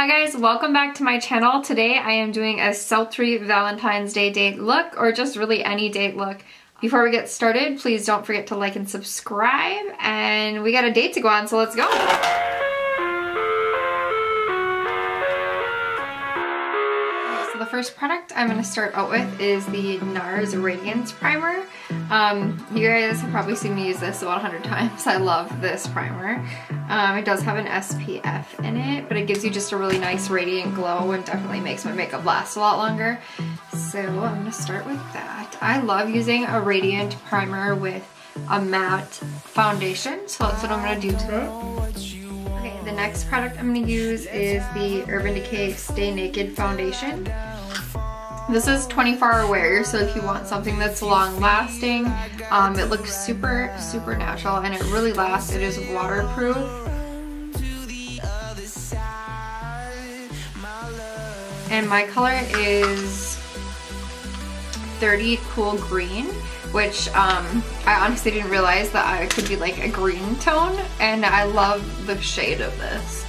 Hi guys, welcome back to my channel. Today I am doing a sultry Valentine's Day date look, or just really any date look. Before we get started, please don't forget to like and subscribe, and we got a date to go on, so let's go. So the first product I'm going to start out with is the NARS Radiance Primer. You guys have probably seen me use this about 100 times. I love this primer. It does have an SPF in it, but it gives you just a really nice radiant glow and definitely makes my makeup last a lot longer. So I'm gonna start with that. I love using a radiant primer with a matte foundation, so that's what I'm gonna do today. Okay, the next product I'm gonna use is the Urban Decay Stay Naked Foundation. This is 24-hour wear, so if you want something that's long lasting, it looks super natural and it really lasts. It is waterproof. And my color is 30 Cool Green, which I honestly didn't realize that I could be like a green tone, and I love the shade of this.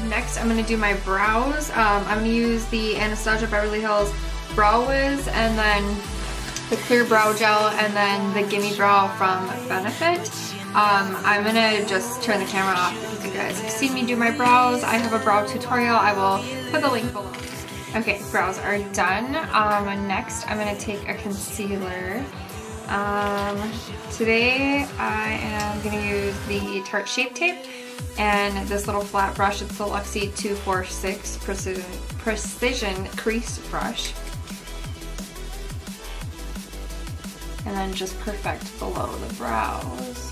Next, I'm going to do my brows. I'm going to use the Anastasia Beverly Hills Brow Wiz, and then the Clear Brow Gel, and then the Gimme Brow from Benefit. I'm going to just turn the camera off because you guys have seen me do my brows. I have a brow tutorial. I will put the link below. Okay, brows are done. Next, I'm going to take a concealer. Today, I am going to use the Tarte Shape Tape and this little flat brush. It's the Luxie 246 Precision Crease Brush. And then just perfect below the brows.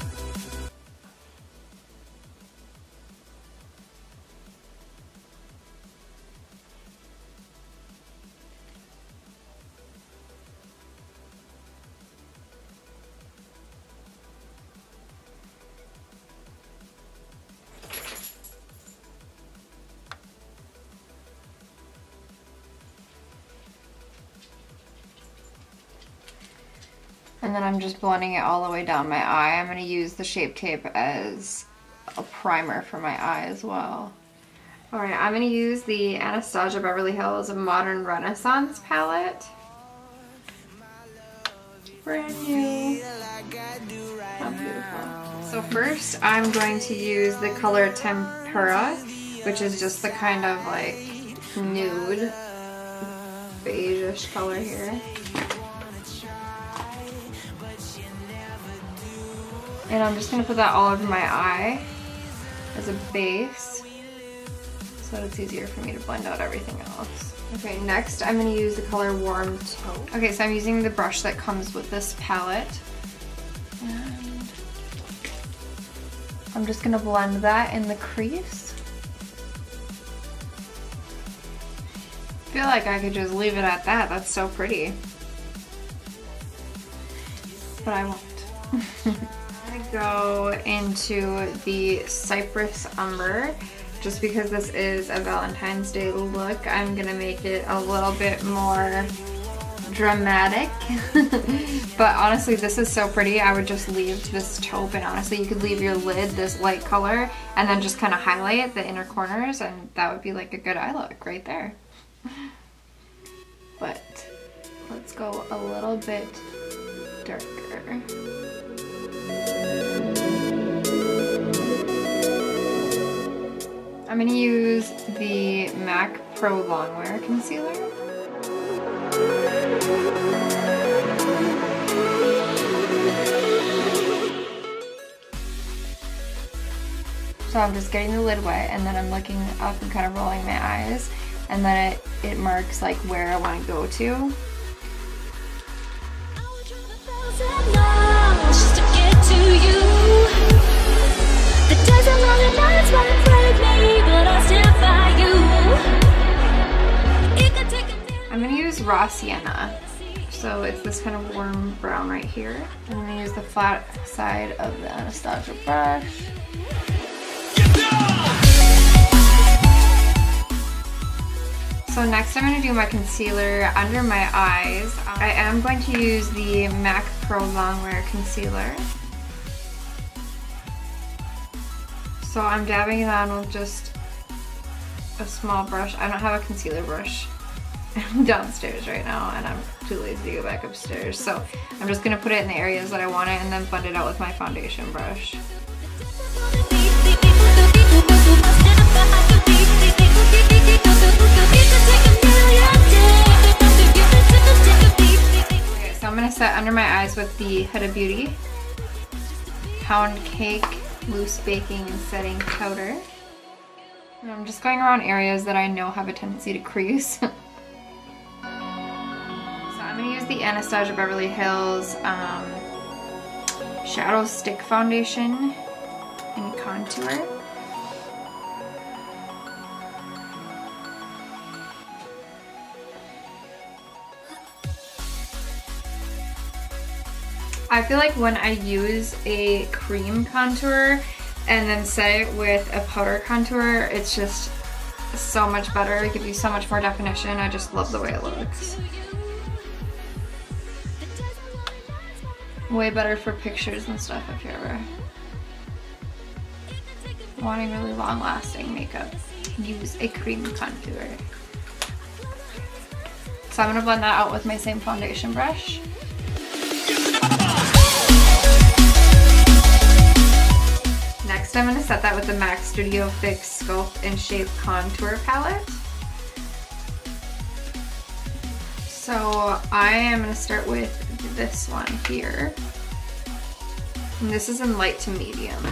And then I'm just blending it all the way down my eye. I'm going to use the Shape Tape as a primer for my eye as well. Alright, I'm going to use the Anastasia Beverly Hills Modern Renaissance palette. Brand new. How beautiful. So first I'm going to use the color Tempera, which is just the kind of like nude beige-ish color here. And I'm just going to put that all over my eye as a base so that it's easier for me to blend out everything else. Okay, next I'm going to use the color Warm Taupe. Okay, so I'm using the brush that comes with this palette. And I'm just going to blend that in the crease. I feel like I could just leave it at that. That's so pretty. But I won't. Go into the Cypress Umber. Just because this is a Valentine's Day look, I'm gonna make it a little bit more dramatic. But honestly, this is so pretty. I would just leave this taupe, and honestly you could leave your lid this light color and then just kind of highlight the inner corners, and that would be like a good eye look right there. But let's go a little bit darker. I'm going to use the MAC Pro Longwear Concealer. So I'm just getting the lid wet, and then I'm looking up and kind of rolling my eyes, and then it marks like where I want to go to. I'm going to use Raw Sienna. So it's this kind of warm brown right here. I'm going to use the flat side of the Anastasia brush. So next I'm going to do my concealer under my eyes. I am going to use the MAC Pro Longwear Concealer. So I'm dabbing it on with just a small brush. I don't have a concealer brush. I'm downstairs right now and I'm too lazy to go back upstairs. So I'm just gonna put it in the areas that I want it and then blend it out with my foundation brush. Okay, so I'm gonna set under my eyes with the Huda Beauty Pound Cake Loose Baking and Setting Powder. And I'm just going around areas that I know have a tendency to crease. So I'm going to use the Anastasia Beverly Hills Shadow Stick Foundation in Contour. I feel like when I use a cream contour and then set it with a powder contour, it's just so much better. It gives you so much more definition. I just love the way it looks. Way better for pictures and stuff if you're ever wanting really long lasting makeup. Use a cream contour. So I'm going to blend that out with my same foundation brush. Next I'm going to set that with the MAC Studio Fix Sculpt and Shape Contour Palette. So I am going to start with this one here. And this is in light to medium.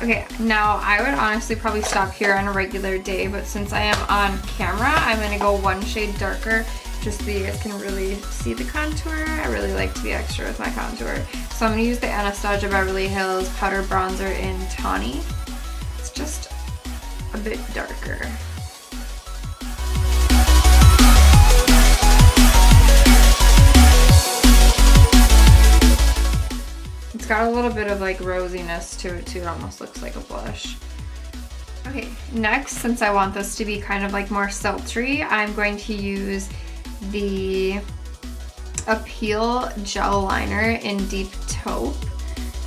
Okay, now I would honestly probably stop here on a regular day, but since I am on camera, I'm going to go one shade darker just so you guys can really see the contour. I really like to be extra with my contour. So I'm going to use the Anastasia Beverly Hills Powder Bronzer in Tawny. It's just a bit darker. It's got a little bit of like rosiness to it too. It almost looks like a blush. Okay, next, since I want this to be kind of like more sultry, I'm going to use the Appeal Gel Liner in Deep Taupe.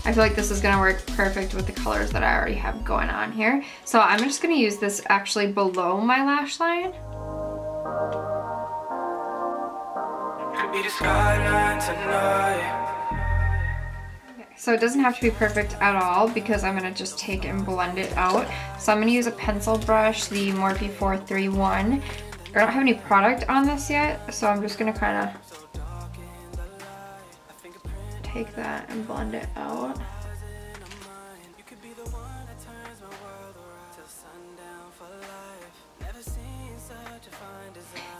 I feel like this is gonna work perfect with the colors that I already have going on here. So I'm just gonna use this actually below my lash line. Could be the skyline tonight. So it doesn't have to be perfect at all because I'm gonna just take and blend it out. So I'm gonna use a pencil brush, the Morphe 431. I don't have any product on this yet, so I'm just gonna kind of take that and blend it out.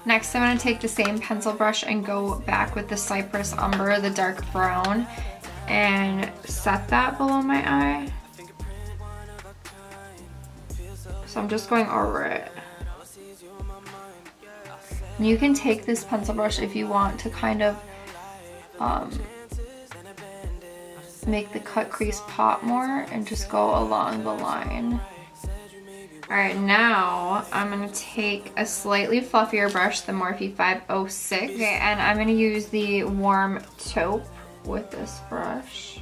Next, I'm gonna take the same pencil brush and go back with the Cypress Umber, the dark brown, and set that below my eye. So I'm just going over it. You can take this pencil brush if you want to kind of make the cut crease pop more and just go along the line. Alright, now I'm going to take a slightly fluffier brush, the Morphe 506, okay, and I'm going to use the Warm Taupe with this brush.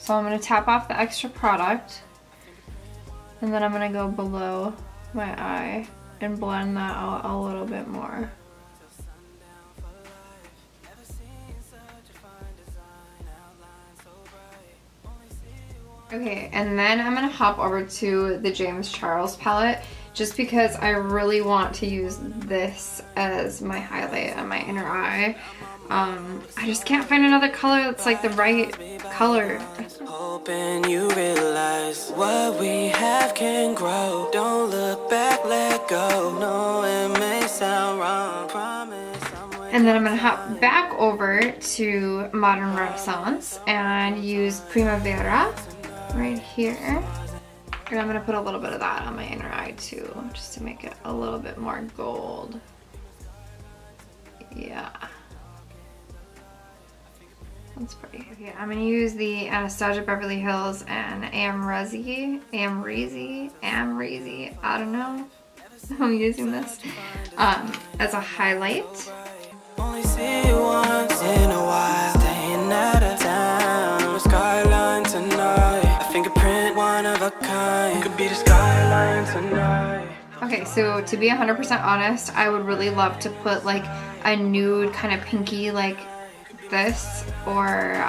So I'm going to tap off the extra product. And then I'm going to go below my eye and blend that out a little bit more. Okay, and then I'm going to hop over to the James Charles palette just because I really want to use this as my highlight on my inner eye. I just can't find another color that's like the right color. Hoping you realize what we have can grow. Don't look back, let go. No, it may sound wrong. Promise. And then I'm gonna hop back over to Modern Renaissance and use Primavera right here. And I'm gonna put a little bit of that on my inner eye too, just to make it a little bit more gold. Yeah. That's pretty. Okay, I'm gonna use the Anastasia Beverly Hills and Amrezy, I don't know. I'm using this as a highlight. Only see you once in a while. Okay, so to be 100% honest, I would really love to put like a nude kind of pinky like this, or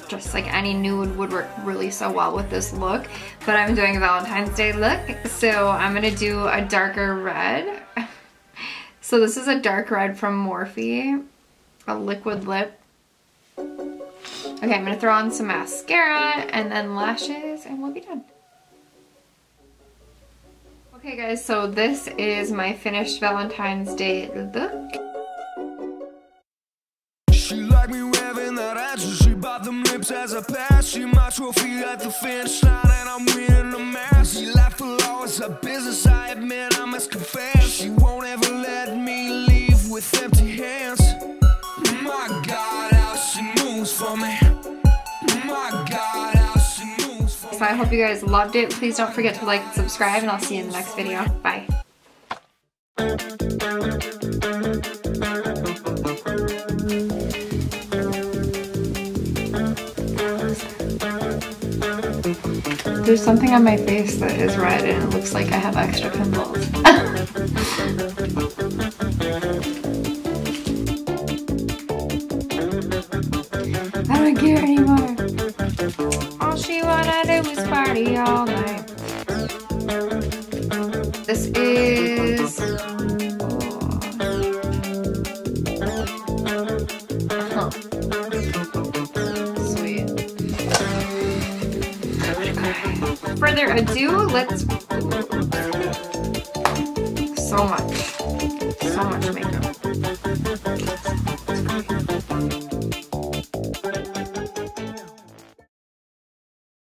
just like any nude would work really so well with this look, but I'm doing a Valentine's Day look, so I'm gonna do a darker red. So this is a dark red from Morphe, a liquid lip. Okay, I'm gonna throw on some mascara and then lashes and we'll be done. Okay guys, so this is my finished Valentine's Day look. She like me wearing that answer. She bought them lips as a pass. She my trophy at the finish line, and I'm winning the match. She laughed for hours, her business, I admit, I must confess. She won't ever let me leave with empty hands. My God, how she moves for me. My God, how she moves for me. So I hope you guys loved it. Please don't forget to like and subscribe, and I'll see you in the next video. Bye. There's something on my face that is red and it looks like I have extra pimples. I don't care anymore. All she wanna do is party all night. This is... Oh. Sweet. Further ado, let's... So much.